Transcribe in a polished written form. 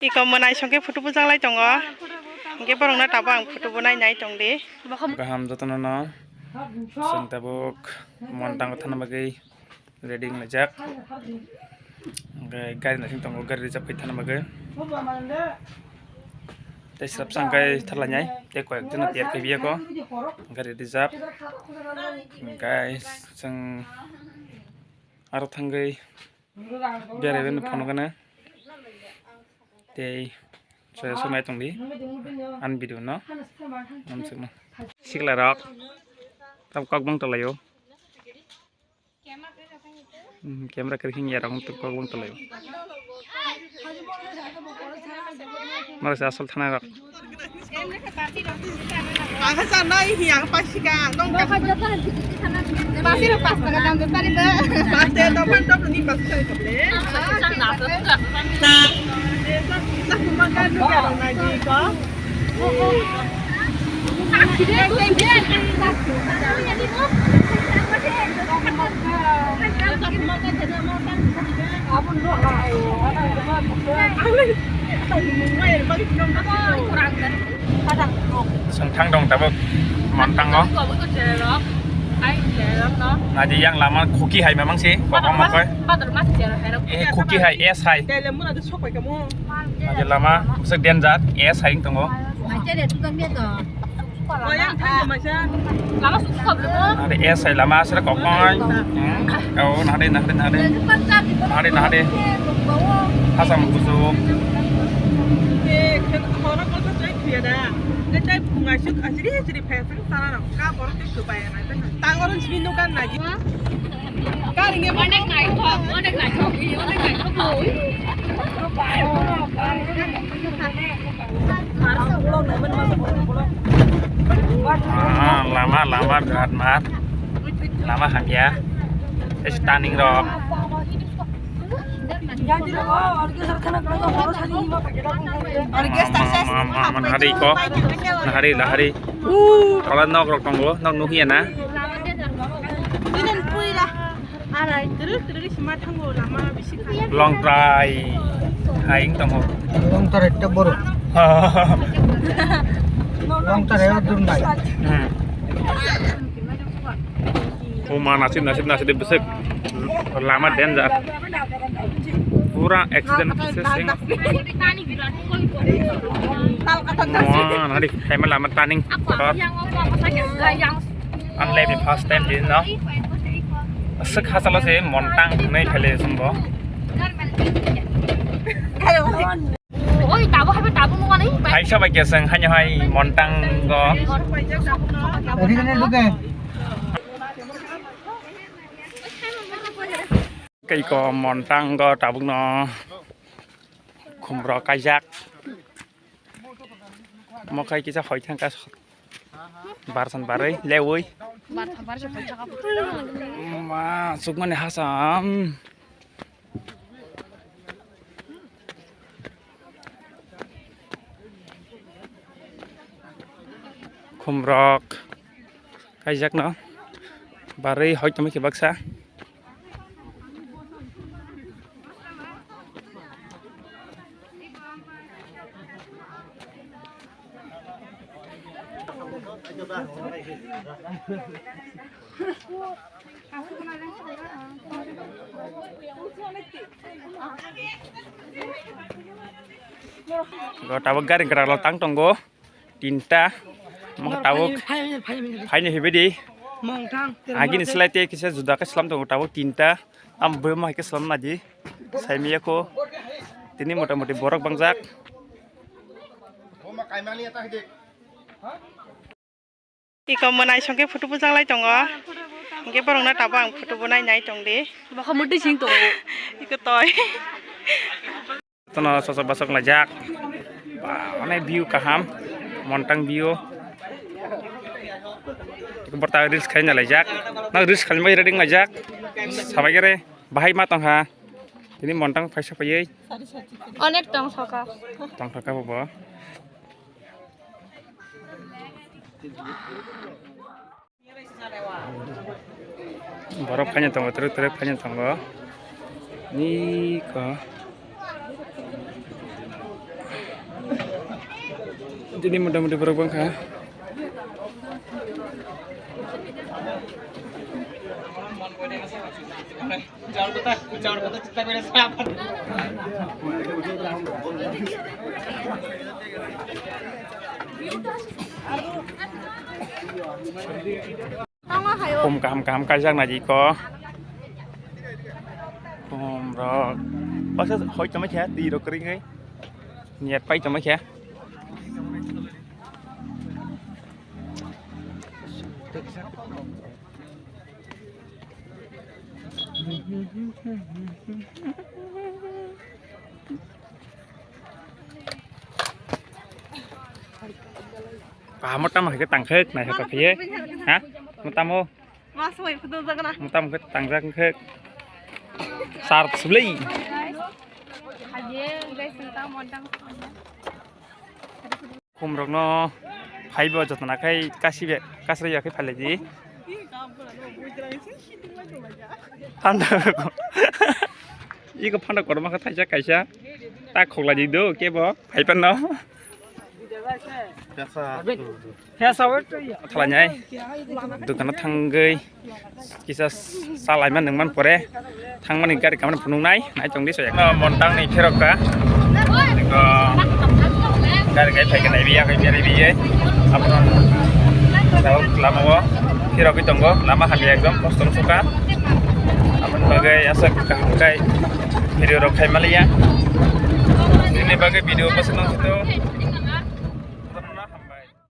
Iko menai songke foto pujang lai tongo. Angke borong na tabang foto bonai nyai tong de. Gaham jotono no. Sing tabuk montang thana bagai ready ngajak. Gari na sing tongo gari jap kai thana bagai. Te srap sangkai thala nyai te ko ek jena tiar kai biya ko. Gari dijap. Guys sing aro thangai biare ben phono kana. Te saya sunai tong di an video no namsuk no sikla rok tam kok bang tolayo camera kerking ya rong tuk kok bang tolayo mara sa asal thana rok Angkasa nai hiang pasika dong ka Pasti lepas tengah dalam depan itu. pasti topan top ni pasti tople. Nak makan juga dong lagi ko. sang thang dong tabuk montang no Nadi yang lama cookie hai memang sih, bapang makai. Cookie hai, es hai. Dalam mana tu sok kamu. Nadi lama, sekian zat, es hai tunggu. Wayang kan macam. Lama suka belum? Nadi es hai lama sudah kokoi. Kau nadi. Asam busuk. Orang kalau tu dia dah. Kita bunga syuk asli pasang sana nak. Kau orang tu supaya nanti. Tang orang sini kan lagi. Kau ini Mana naik kok? Mana naik kok? Mana naik kok? Lama berat mat. Lama ham ya. Stunning rock. Hari ko, hari. Kalau nok rok tonggo, nok nuhian na. Ini pui lah. Arai terus semua tanggo lama bisik. Long try, haing tonggo. Long try tebur. Long try adun bai. Uma nasib besek. Lama danger. Pura accident sing. Wah, nanti hemat lama taning. Unlike the past time din no. Sek hasalo se montang nai phele sumbo. Ôi, tao có ngon ấy. Hai sa ba kia sang hanya hai montang go. Jadi kan duke. Cây có montang go tabuk no. Khum ro kayak. Mo kai kita hoi thang ka barsan bare lewoi. Bar siapa cakap? Ma sukman hasam. Khumrok kayak no. Bare hoi tami ke baksa. Go tabuk garing kerala tang tonggo tinta mau tabuk hanya hebedi agi ni selai kisah sudah ke selam tonggo tabuk tinta ambil mah ke selam lagi saya miyako ini motor borok bangsak Iko menai songke foto pujang lai tongo. Angke borong na tabang foto bonai nyai tong de. Bakal mudi sing tuh. Iko toy. Tono sosok basok lajak. Mana view kaham, montang view. Iku pertama reels kayaknya lajak. Nah reels kalian mau reading lajak. Sampai kira bahaya matang ha. Ini montang paisa payai. Onek tong soka. Tong thaka bobo. Borok kanya tong terus kanya tong. Ni ka Jadi mudah-mudahan berubah kah? Hôm cam cái răng này gì có hôm rồi bác sẽ hỏi cho mấy trẻ đi đâu cái ấy nhiệt bay cho mấy trẻ một trăm cái tàng khớp này thật phía hả một trăm ô một trăm cái tàng răng khớp sar suli khum rok no phai bo jotna khai kasibe kasriya khai phale ji phanda ko iko phanda korma kha thaisa kaisa ta khokla ji do ke bo phai pan no Thala nyai dukana thanggei kisa salai man nang man pore thang man gari kaman punung nai chong di soyak no montang ni pheroka ko gari kai phai kanai biya kai biya biye apron tau lama wo pherok tongo lama habi ekdom kostom suka apun bagai asa kai video rok khai malia ini bagai video pasang situ